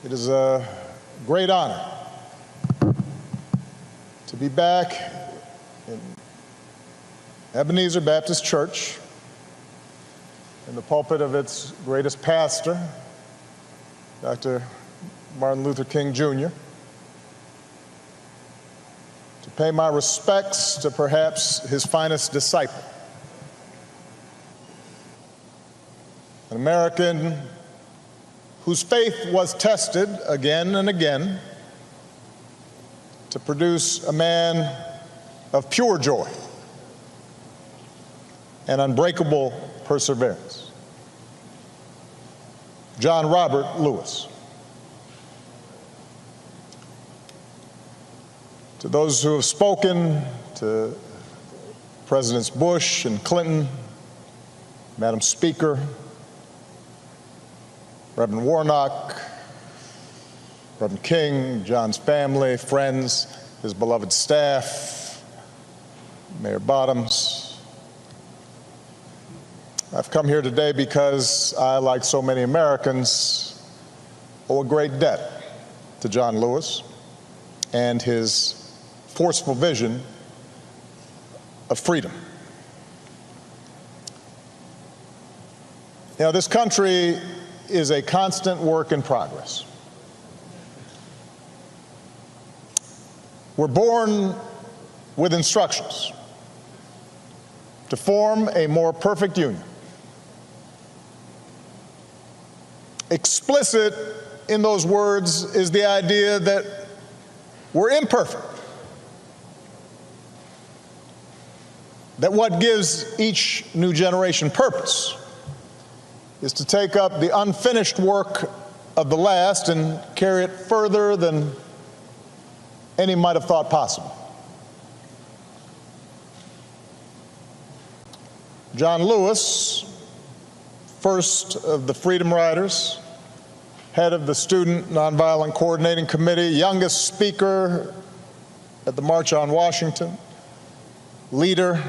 It is a great honor to be back in Ebenezer Baptist Church in the pulpit of its greatest pastor, Dr. Martin Luther King Jr., to pay my respects to perhaps his finest disciple, an American whose faith was tested again and again to produce a man of pure joy and unbreakable perseverance, John Robert Lewis. To those who have spoken, to Presidents Bush and Clinton, Madam Speaker, Reverend Warnock, Reverend King, John's family, friends, his beloved staff, Mayor Bottoms. I've come here today because I, like so many Americans, owe a great debt to John Lewis and his forceful vision of freedom. You know, this country is a constant work in progress. We're born with instructions to form a more perfect union. Explicit in those words is the idea that we're imperfect, that what gives each new generation purpose is to take up the unfinished work of the last and carry it further than any might have thought possible. John Lewis, first of the Freedom Riders, head of the Student Nonviolent Coordinating Committee, youngest speaker at the March on Washington, leader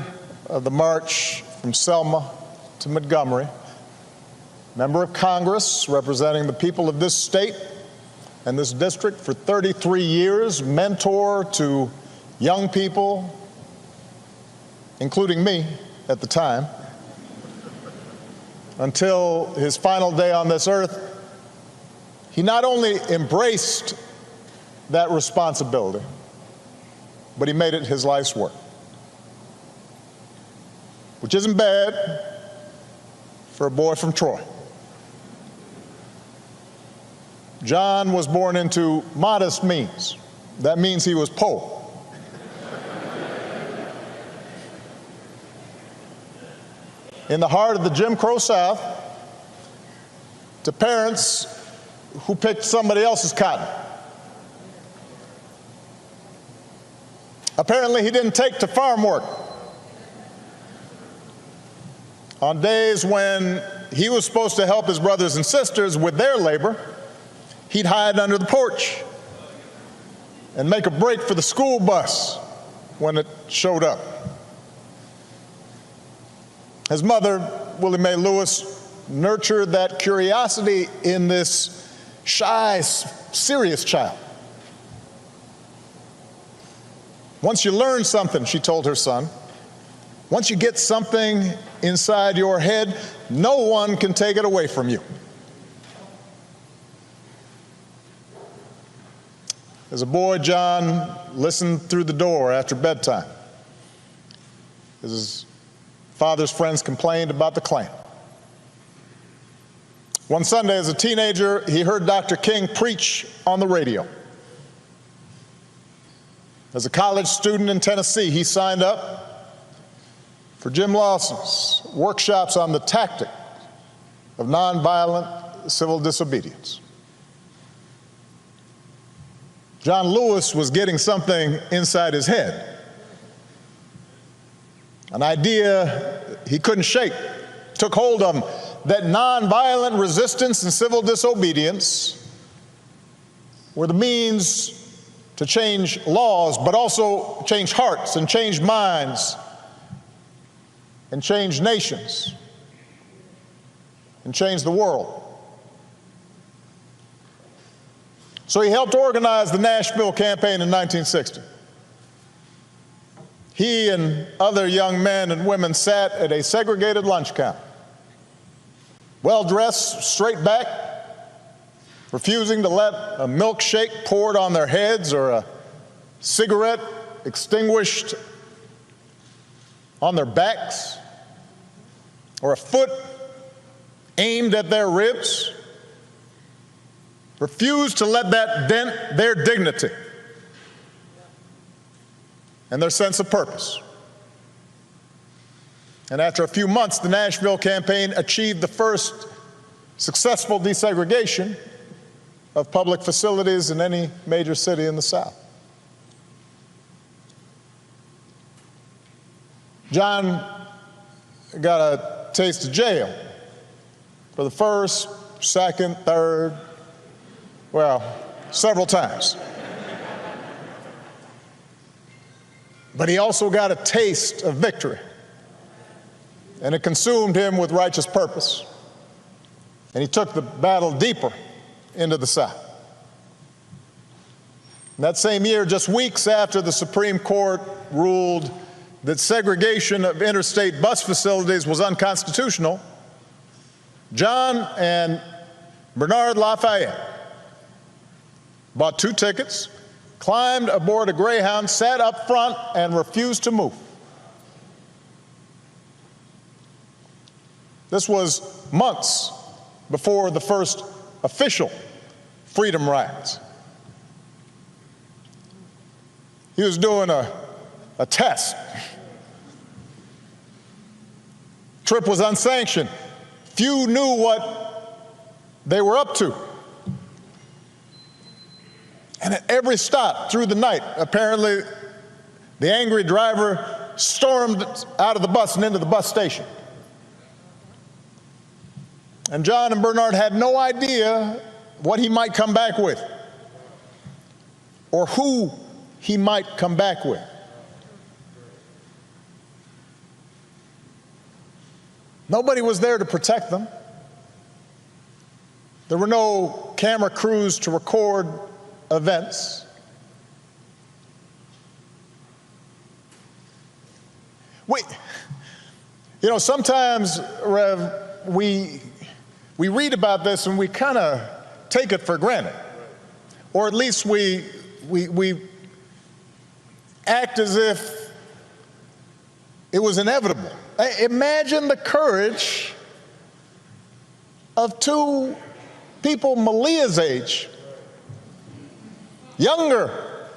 of the march from Selma to Montgomery, member of Congress representing the people of this state and this district for 33 years, mentor to young people, including me at the time, until his final day on this earth. He not only embraced that responsibility, but he made it his life's work, which isn't bad for a boy from Troy. John was born into modest means. That means he was poor. In the heart of the Jim Crow South, to parents who picked somebody else's cotton. Apparently, he didn't take to farm work. On days when he was supposed to help his brothers and sisters with their labor, he'd hide under the porch and make a break for the school bus when it showed up. His mother, Willie Mae Lewis, nurtured that curiosity in this shy, serious child. Once you learn something, she told her son, once you get something inside your head, no one can take it away from you. As a boy, John listened through the door after bedtime as his father's friends complained about the Klan. One Sunday as a teenager, he heard Dr. King preach on the radio. As a college student in Tennessee, he signed up for Jim Lawson's workshops on the tactic of nonviolent civil disobedience. John Lewis was getting something inside his head, an idea he couldn't shake, took hold of him, that nonviolent resistance and civil disobedience were the means to change laws, but also change hearts and change minds and change nations and change the world. So he helped organize the Nashville campaign in 1960. He and other young men and women sat at a segregated lunch counter, well-dressed, straight back, refusing to let a milkshake poured on their heads or a cigarette extinguished on their backs or a foot aimed at their ribs. Refused to let that dent their dignity and their sense of purpose. And after a few months, the Nashville campaign achieved the first successful desegregation of public facilities in any major city in the South. John got a taste of jail for the first, second, third, well, several times. But he also got a taste of victory, and it consumed him with righteous purpose. And he took the battle deeper into the South. In that same year, just weeks after the Supreme Court ruled that segregation of interstate bus facilities was unconstitutional, John and Bernard Lafayette bought 2 tickets, climbed aboard a Greyhound, sat up front, and refused to move. This was months before the first official freedom rides. He was doing a test. Trip was unsanctioned. Few knew what they were up to. And at every stop through the night, apparently, the angry driver stormed out of the bus and into the bus station. And John and Bernard had no idea what he might come back with or who he might come back with. Nobody was there to protect them. There were no camera crews to record events. Sometimes, Rev, we read about this and we kind of take it for granted, or at least we act as if it was inevitable. Imagine the courage of 2 people Malia's age, younger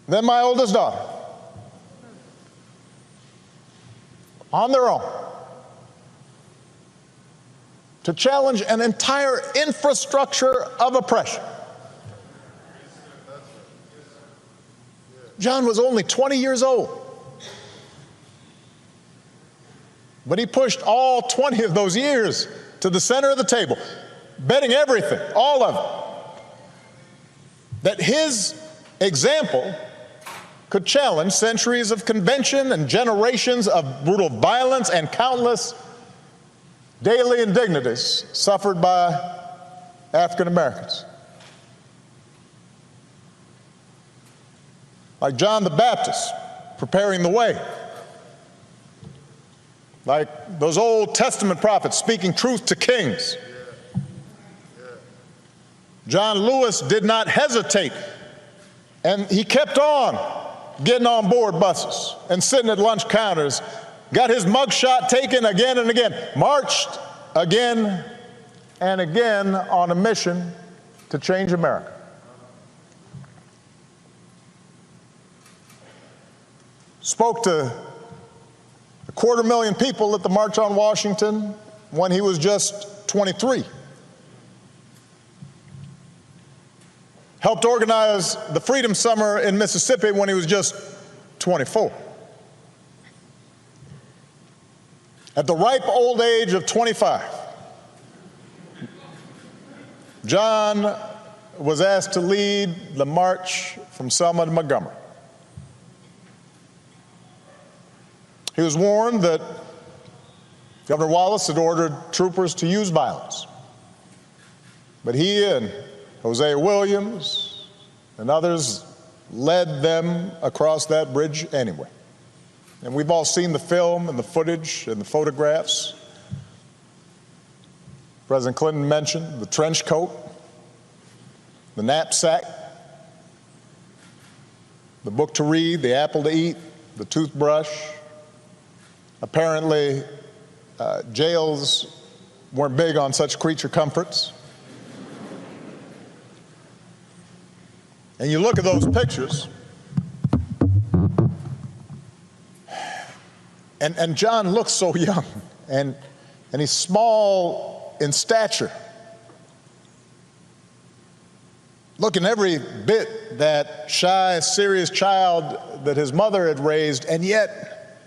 than my oldest daughter, on their own, to challenge an entire infrastructure of oppression. John was only 20 years old, but he pushed all 20 of those years to the center of the table, betting everything, all of it, that his example could challenge centuries of convention and generations of brutal violence and countless daily indignities suffered by African Americans. Like John the Baptist preparing the way, like those Old Testament prophets speaking truth to kings. John Lewis did not hesitate, and he kept on getting on board buses and sitting at lunch counters, got his mugshot taken again and again, marched again and again on a mission to change America. Spoke to 250,000 people at the March on Washington when he was just 23. Helped organize the Freedom Summer in Mississippi when he was just 24. At the ripe old age of 25, John was asked to lead the march from Selma to Montgomery. He was warned that Governor Wallace had ordered troopers to use violence, but he and Hosea Williams and others led them across that bridge anyway. And we've all seen the film and the footage and the photographs. President Clinton mentioned the trench coat, the knapsack, the book to read, the apple to eat, the toothbrush. Apparently, jails weren't big on such creature comforts. And you look at those pictures, and John looks so young, and he's small in stature, looking every bit that shy, serious child that his mother had raised, and yet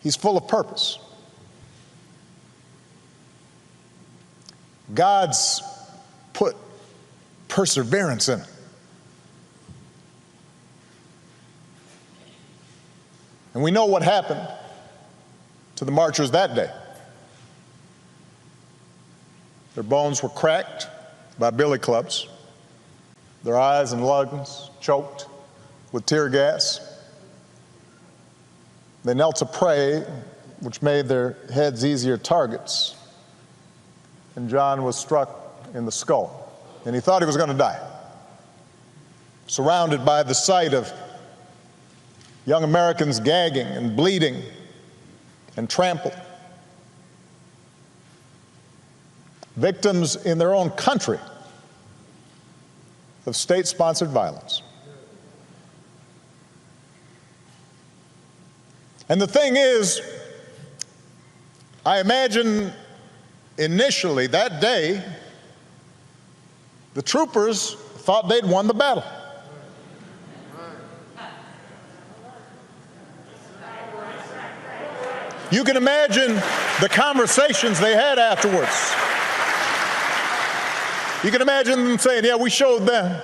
he's full of purpose. God's put perseverance in it. And we know what happened to the marchers that day. Their bones were cracked by billy clubs, their eyes and lungs choked with tear gas. They knelt to pray, which made their heads easier targets. And John was struck in the skull, and he thought he was going to die. Surrounded by the sight of young Americans gagging and bleeding and trampled. Victims in their own country of state-sponsored violence. And the thing is, I imagine initially that day, the troopers thought they'd won the battle. You can imagine the conversations they had afterwards. You can imagine them saying, yeah, we showed them.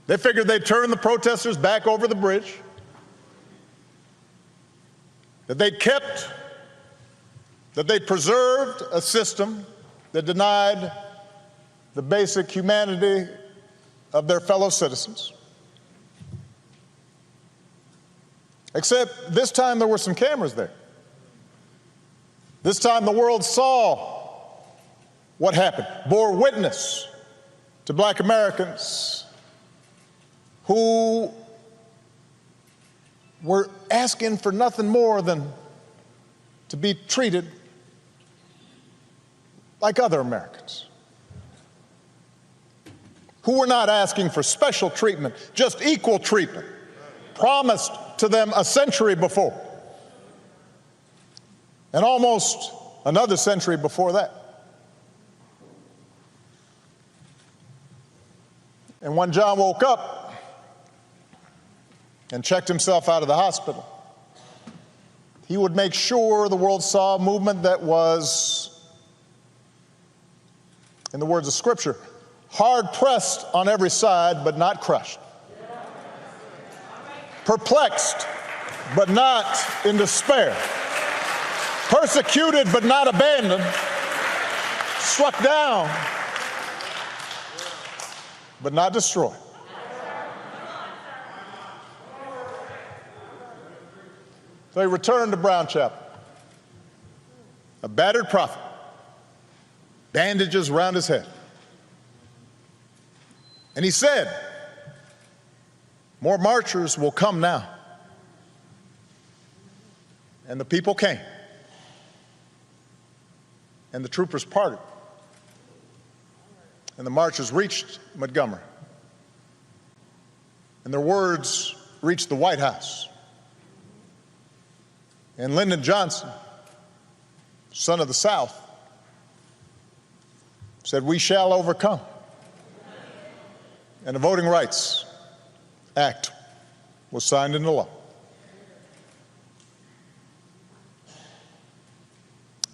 They figured they'd turn the protesters back over the bridge, that they'd preserved a system that denied the basic humanity of their fellow citizens. Except this time there were some cameras there. This time the world saw what happened, bore witness to black Americans who were asking for nothing more than to be treated like other Americans, who were not asking for special treatment, just equal treatment, promised to them a century before, and almost another century before that. And when John woke up and checked himself out of the hospital, he would make sure the world saw a movement that was, in the words of Scripture, hard pressed on every side, but not crushed. Perplexed, but not in despair. Persecuted, but not abandoned. Struck down, but not destroyed. So he returned to Brown Chapel, a battered prophet, bandages around his head. And he said, more marchers will come now. And the people came. And the troopers parted. And the marchers reached Montgomery. And their words reached the White House. And Lyndon Johnson, son of the South, said, we shall overcome. And the Voting Rights Act was signed into law.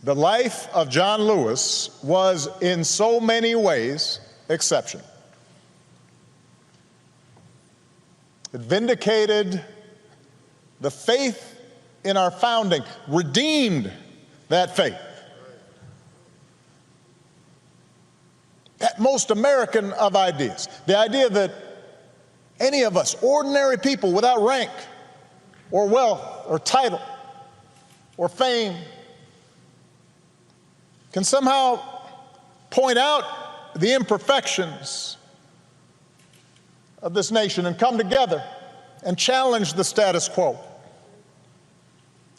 The life of John Lewis was in so many ways exceptional. It vindicated the faith in our founding, redeemed that faith. most American of ideas. The idea that any of us, ordinary people without rank or wealth or title or fame, can somehow point out the imperfections of this nation and come together and challenge the status quo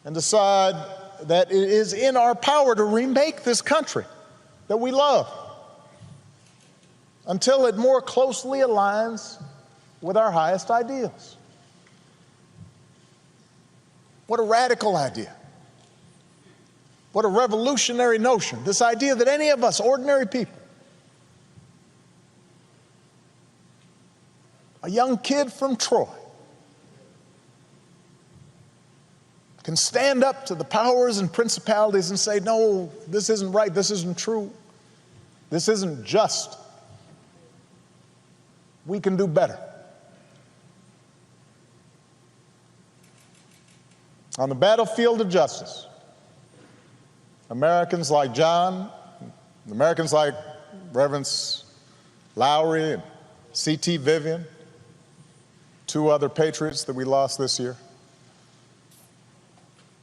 and decide that it is in our power to remake this country that we love until it more closely aligns with our highest ideals. What a radical idea. What a revolutionary notion. This idea that any of us, ordinary people, a young kid from Troy, can stand up to the powers and principalities and say, no, this isn't right, this isn't true, this isn't just. We can do better. On the battlefield of justice, Americans like John, Americans like Reverends Lowry and C.T. Vivian, two other patriots that we lost this year,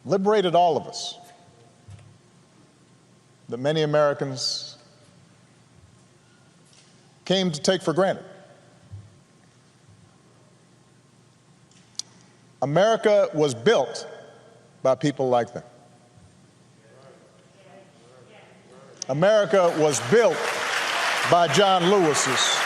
liberated all of us that many Americans came to take for granted. America was built by people like them. America was built by John Lewis's.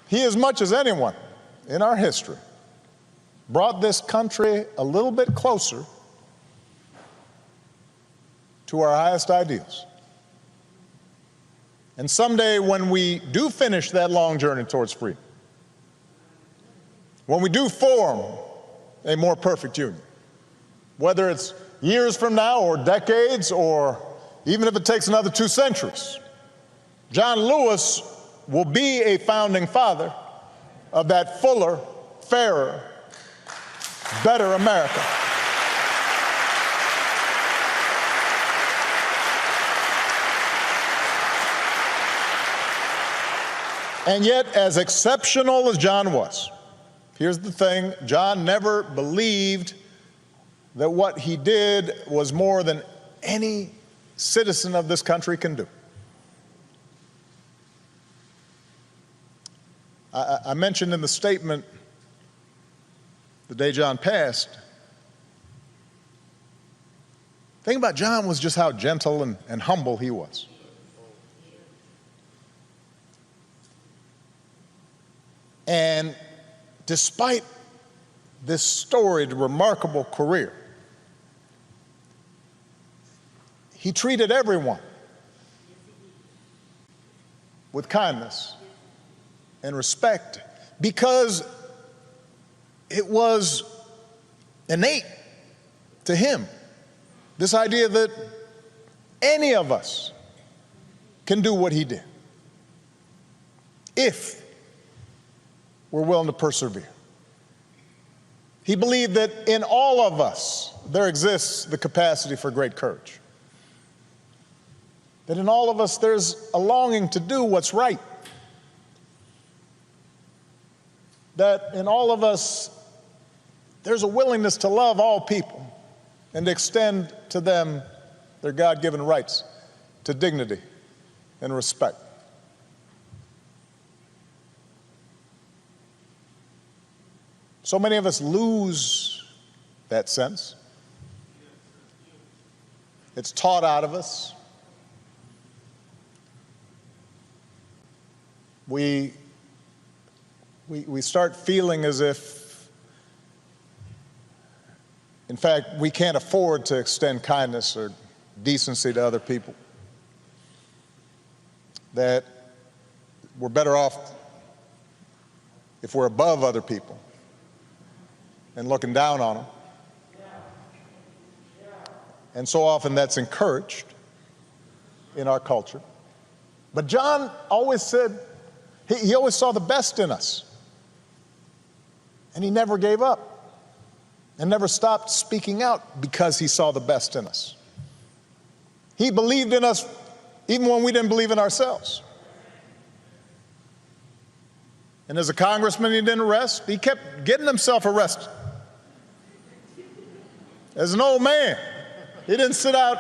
He, as much as anyone in our history, brought this country a little bit closer to our highest ideals. And someday when we do finish that long journey towards freedom, when we do form a more perfect union, whether it's years from now or decades or even if it takes another 2 centuries, John Lewis will be a founding father of that fuller, fairer, better America. And yet, as exceptional as John was, here's the thing, John never believed that what he did was more than any citizen of this country can do. I mentioned in the statement the day John passed, the thing about John was just how gentle and humble he was. And despite this storied, remarkable career, he treated everyone with kindness and respect because it was innate to him, this idea that any of us can do what he did if we're willing to persevere. He believed that in all of us there exists the capacity for great courage, that in all of us there's a longing to do what's right, that in all of us there's a willingness to love all people and to extend to them their God-given rights to dignity and respect. So many of us lose that sense. It's taught out of us. We start feeling as if, in fact, we can't afford to extend kindness or decency to other people, that we're better off if we're above other people and looking down on them. And so often that's encouraged in our culture. But John always said, he always saw the best in us. And he never gave up. and never stopped speaking out because he saw the best in us. He believed in us even when we didn't believe in ourselves. And as a congressman, he didn't rest. He kept getting himself arrested. As an old man, he didn't sit out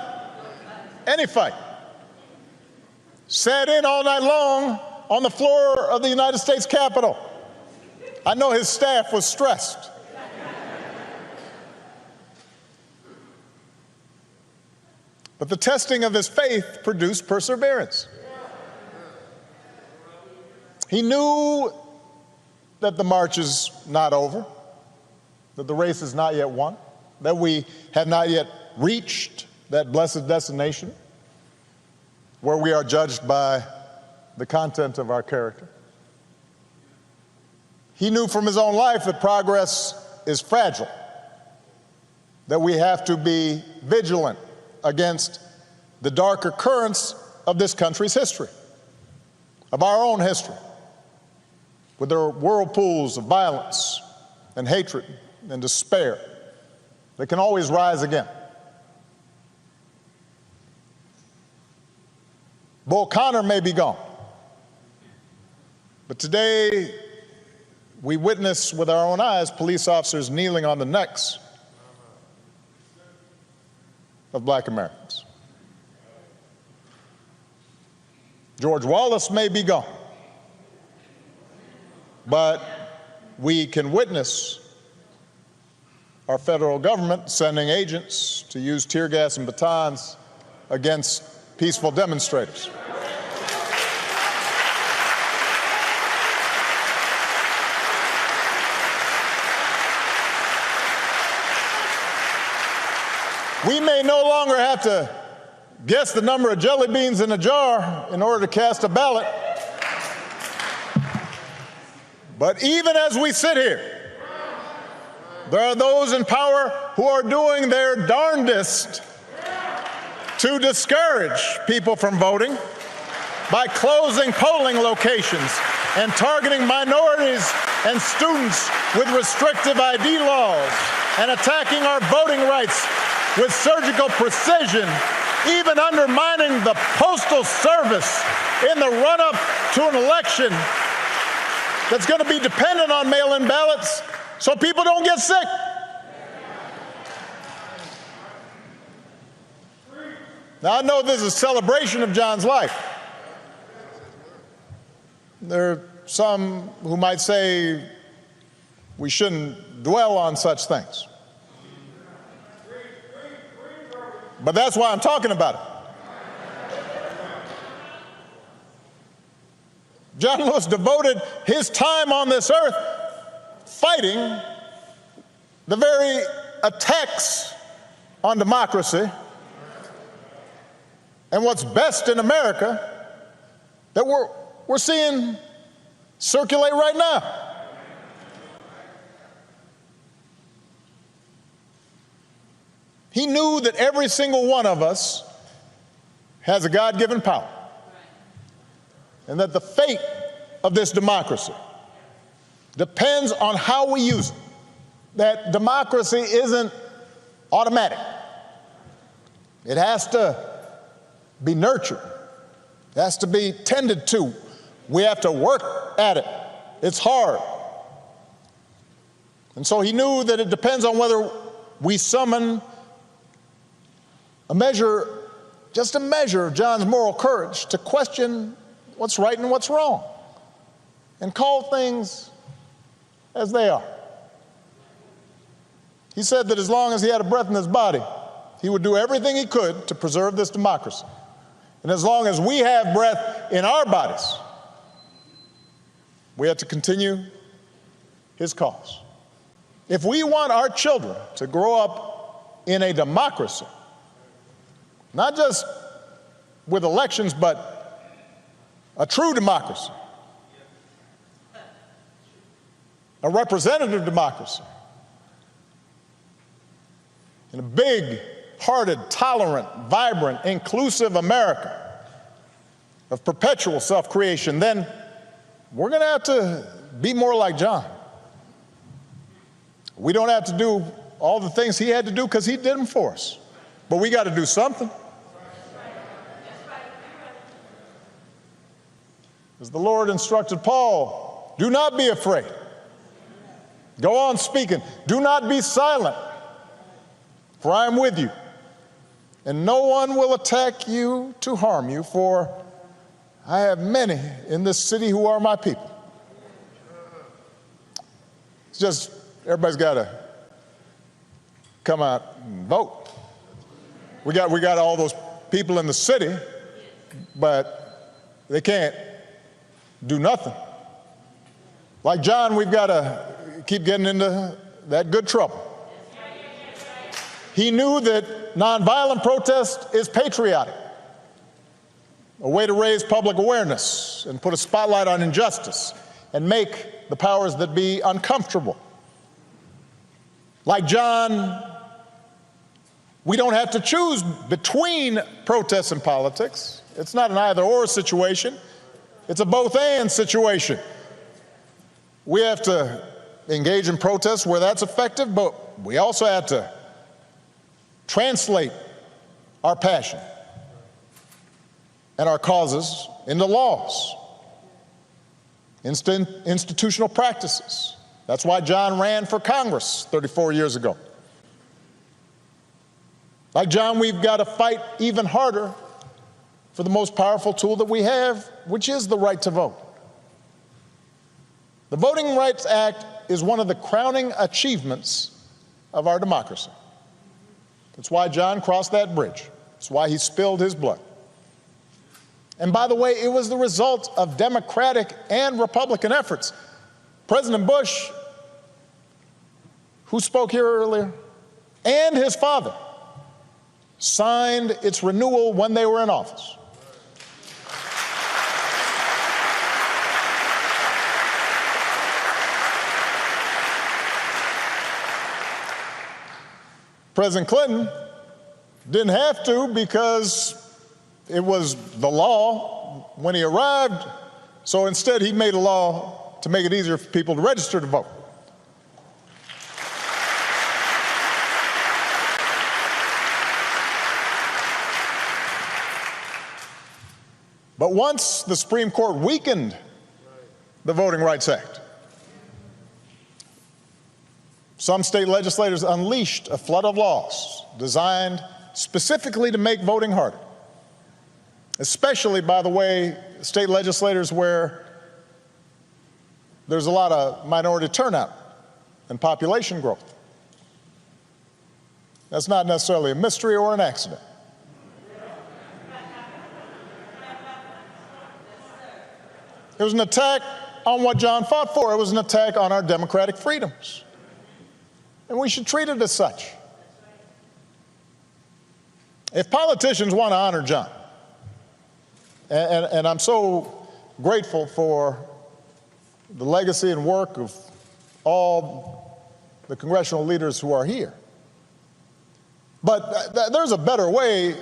any fight. Sat in all night long on the floor of the United States Capitol. I know his staff was stressed. But the testing of his faith produced perseverance. He knew that the march is not over, that the race is not yet won, that we have not yet reached that blessed destination where we are judged by the content of our character. He knew from his own life that progress is fragile, that we have to be vigilant against the darker currents of this country's history, of our own history, with their whirlpools of violence and hatred and despair that can always rise again. Bull Connor may be gone, but today we witness with our own eyes police officers kneeling on the necks of black Americans. George Wallace may be gone, but we can witness our federal government sending agents to use tear gas and batons against peaceful demonstrators. We may no longer have to guess the number of jelly beans in a jar in order to cast a ballot. But even as we sit here, there are those in power who are doing their darndest to discourage people from voting by closing polling locations and targeting minorities and students with restrictive ID laws and attacking our voting rights with surgical precision, even undermining the Postal Service in the run-up to an election that's going to be dependent on mail-in ballots so people don't get sick. Now, I know this is a celebration of John's life. There are some who might say we shouldn't dwell on such things. But that's why I'm talking about it. John Lewis devoted his time on this earth fighting the very attacks on democracy and what's best in America that we're seeing circulate right now. He knew that every single one of us has a God-given power, and that the fate of this democracy depends on how we use it. That democracy isn't automatic. It has to be nurtured. It has to be tended to. We have to work at it. It's hard. And so he knew that it depends on whether we summon just a measure of John's moral courage to question what's right and what's wrong and call things as they are. He said that as long as he had a breath in his body, he would do everything he could to preserve this democracy. And as long as we have breath in our bodies, we have to continue his cause. If we want our children to grow up in a democracy, not just with elections, but a true democracy, a representative democracy, in a big-hearted, tolerant, vibrant, inclusive America of perpetual self-creation, then we're going to have to be more like John. We don't have to do all the things he had to do because he did them for us. But we got to do something. As the Lord instructed Paul, do not be afraid. Go on speaking. Do not be silent, for I am with you. And no one will attack you to harm you, for I have many in this city who are my people. It's just, everybody's got to come out and vote. We got all those people in the city, but they can't do nothing. Like John, we've got to keep getting into that good trouble. He knew that nonviolent protest is patriotic, a way to raise public awareness and put a spotlight on injustice and make the powers that be uncomfortable. Like John, we don't have to choose between protests and politics. It's not an either-or situation. It's a both-and situation. We have to engage in protests where that's effective, but we also have to translate our passion and our causes into laws, institutional practices. That's why John ran for Congress 34 years ago. Like John, we've got to fight even harder for the most powerful tool that we have, which is the right to vote. The Voting Rights Act is one of the crowning achievements of our democracy. That's why John crossed that bridge. That's why he spilled his blood. And by the way, it was the result of Democratic and Republican efforts. President Bush, who spoke here earlier, and his father signed its renewal when they were in office. President Clinton didn't have to because it was the law when he arrived, so instead he made a law to make it easier for people to register to vote. But once the Supreme Court weakened the Voting Rights Act, some state legislators unleashed a flood of laws designed specifically to make voting harder, especially, by the way, state legislators where there's a lot of minority turnout and population growth. That's not necessarily a mystery or an accident. It was an attack on what John fought for. It was an attack on our democratic freedoms. And we should treat it as such. If politicians want to honor John, and I'm so grateful for the legacy and work of all the congressional leaders who are here, but there's a better way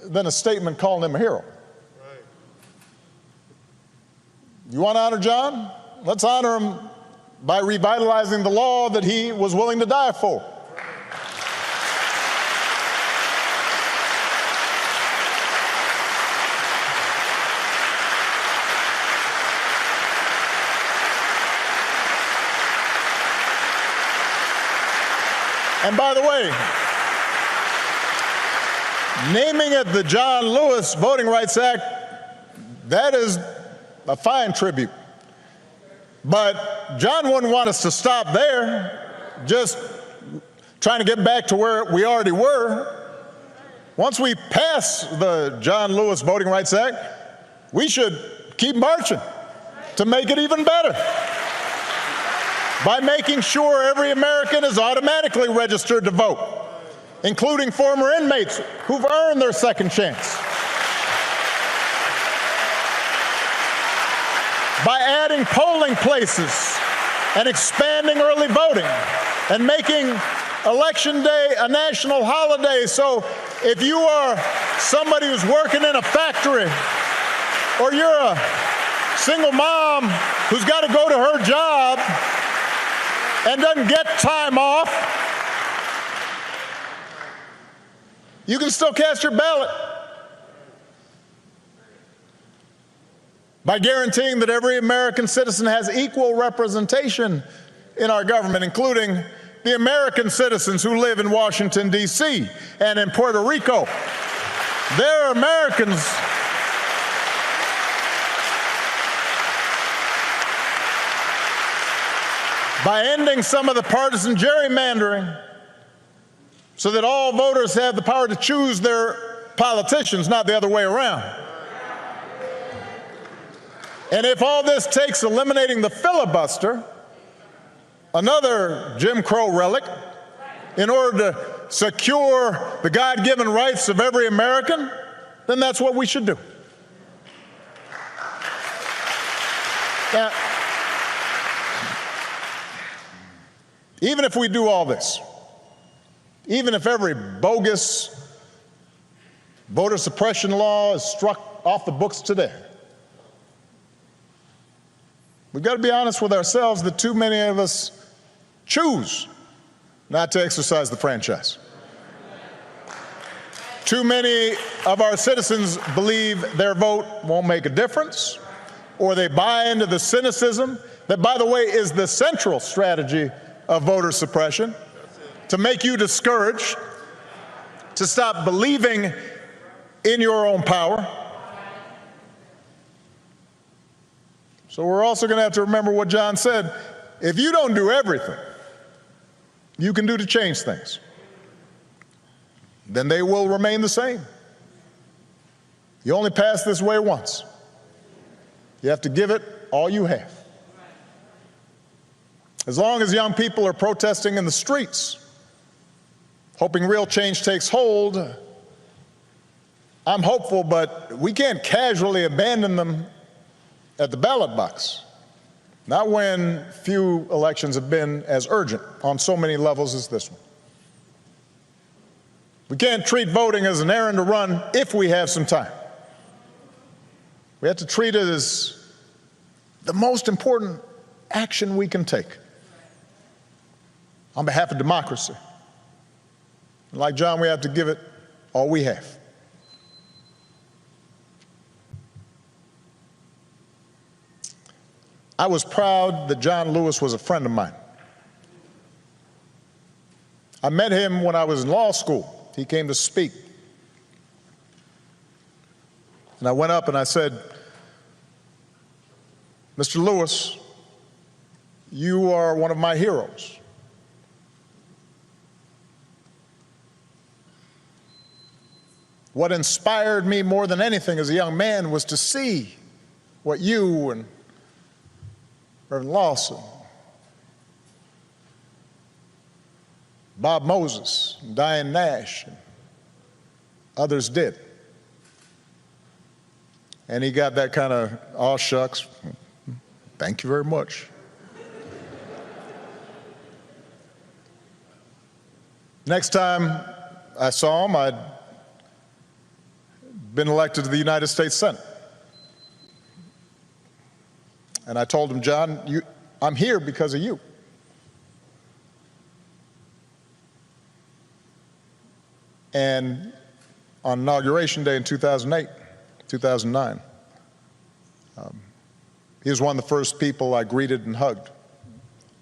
than a statement calling him a hero. You want to honor John? Let's honor him by revitalizing the law that he was willing to die for. And by the way, naming it the John Lewis Voting Rights Act, that is a fine tribute. But John wouldn't want us to stop there, just trying to get back to where we already were. Once we pass the John Lewis Voting Rights Act, we should keep marching to make it even better by making sure every American is automatically registered to vote, including former inmates who've earned their second chance. By adding polling places and expanding early voting and making Election Day a national holiday. So if you are somebody who's working in a factory, or you're a single mom who's got to go to her job and doesn't get time off, You can still cast your ballot by guaranteeing that every American citizen has equal representation in our government, including the American citizens who live in Washington, D.C. and in Puerto Rico. They're Americans. By ending some of the partisan gerrymandering so that all voters have the power to choose their politicians, not the other way around. And if all this takes eliminating the filibuster, another Jim Crow relic, in order to secure the God-given rights of every American, then that's what we should do. Now, even if we do all this, even if every bogus voter suppression law is struck off the books today, we've got to be honest with ourselves that too many of us choose not to exercise the franchise. Too many of our citizens believe their vote won't make a difference, or they buy into the cynicism that, by the way, is the central strategy of voter suppression, to make you discouraged, to stop believing in your own power. So we're also going to have to remember what John said. If you don't do everything you can do to change things, then they will remain the same. You only pass this way once. You have to give it all you have. As long as young people are protesting in the streets, hoping real change takes hold, I'm hopeful, but we can't casually abandon them at the ballot box. Not when few elections have been as urgent on so many levels as this one. We can't treat voting as an errand to run if we have some time. We have to treat it as the most important action we can take on behalf of democracy. And like John, we have to give it all we have. I was proud that John Lewis was a friend of mine. I met him when I was in law school. He came to speak. And I went up and I said, Mr. Lewis, you are one of my heroes. What inspired me more than anything as a young man was to see what you and Reverend Lawson, Bob Moses, and Diane Nash, and others did. And he got that kind of, aw shucks, thank you very much. Next time I saw him, I'd been elected to the United States Senate. And I told him, John, I'm here because of you. And on Inauguration Day in 2009, he was one of the first people I greeted and hugged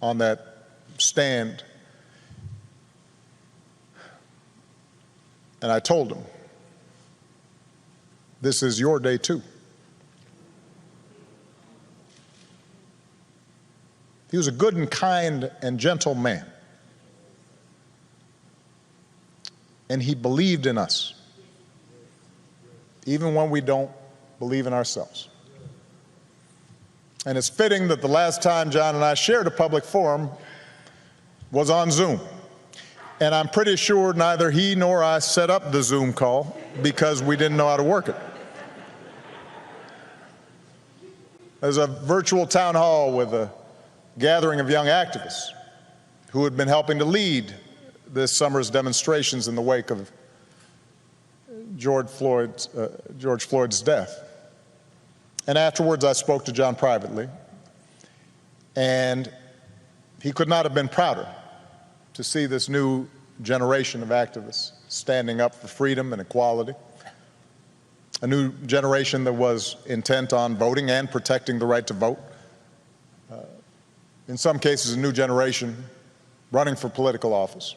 on that stand. And I told him, this is your day too. He was a good and kind and gentle man. And he believed in us, even when we don't believe in ourselves. And it's fitting that the last time John and I shared a public forum was on Zoom. And I'm pretty sure neither he nor I set up the Zoom call because we didn't know how to work it. There's a virtual town hall with a gathering of young activists who had been helping to lead this summer's demonstrations in the wake of George Floyd's death. And afterwards, I spoke to John privately, and he could not have been prouder to see this new generation of activists standing up for freedom and equality. A new generation that was intent on voting and protecting the right to vote. In some cases, a new generation running for political office.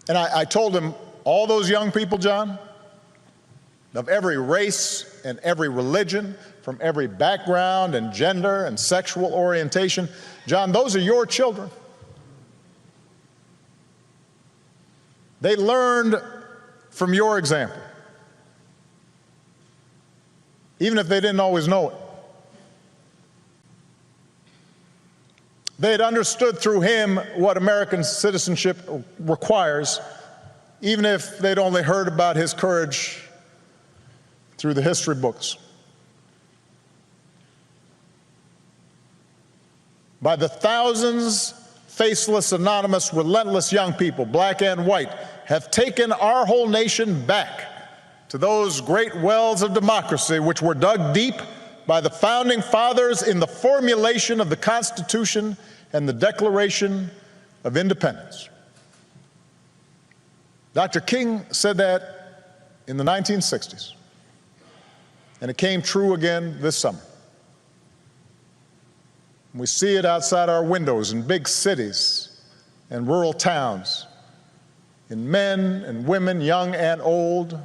And I told him, all those young people, John, of every race and every religion, from every background and gender and sexual orientation, John, those are your children. They learned from your example, even if they didn't always know it. They had understood through him what American citizenship requires, even if they'd only heard about his courage through the history books. By the thousands, faceless, anonymous, relentless young people, black and white, have taken our whole nation back to those great wells of democracy which were dug deep by the founding fathers in the formulation of the Constitution and the Declaration of Independence. Dr. King said that in the 1960s, and it came true again this summer. We see it outside our windows in big cities and rural towns, in men and women, young and old,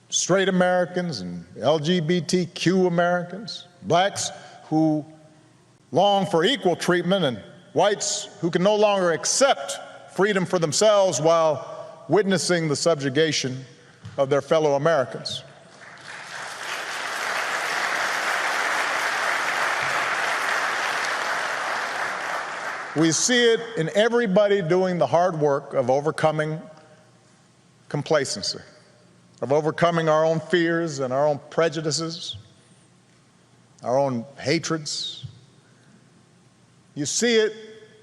straight Americans and LGBTQ Americans, blacks who long for equal treatment, and whites who can no longer accept freedom for themselves while witnessing the subjugation of their fellow Americans. We see it in everybody doing the hard work of overcoming complacency, of overcoming our own fears and our own prejudices, our own hatreds. You see it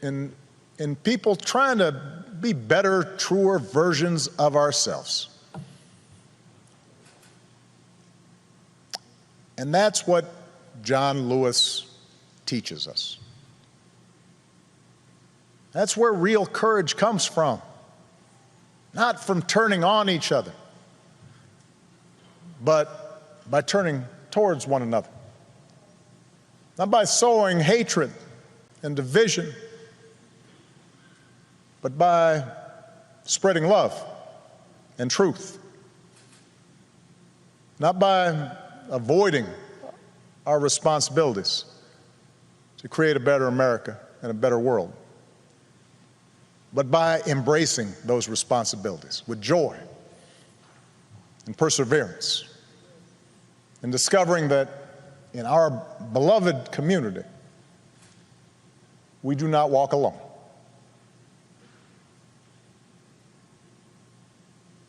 in people trying to be better, truer versions of ourselves. And that's what John Lewis teaches us. That's where real courage comes from, not from turning on each other, but by turning towards one another, not by sowing hatred and division, but by spreading love and truth, not by avoiding our responsibilities to create a better America and a better world, but by embracing those responsibilities with joy and perseverance, and discovering that in our beloved community, we do not walk alone.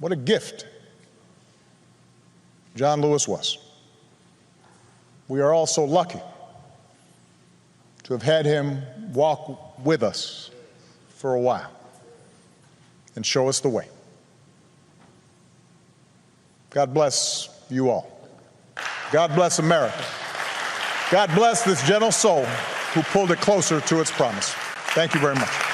What a gift John Lewis was. We are all so lucky to have had him walk with us for a while and show us the way. God bless you all. God bless America. God bless this gentle soul who pulled it closer to its promise. Thank you very much.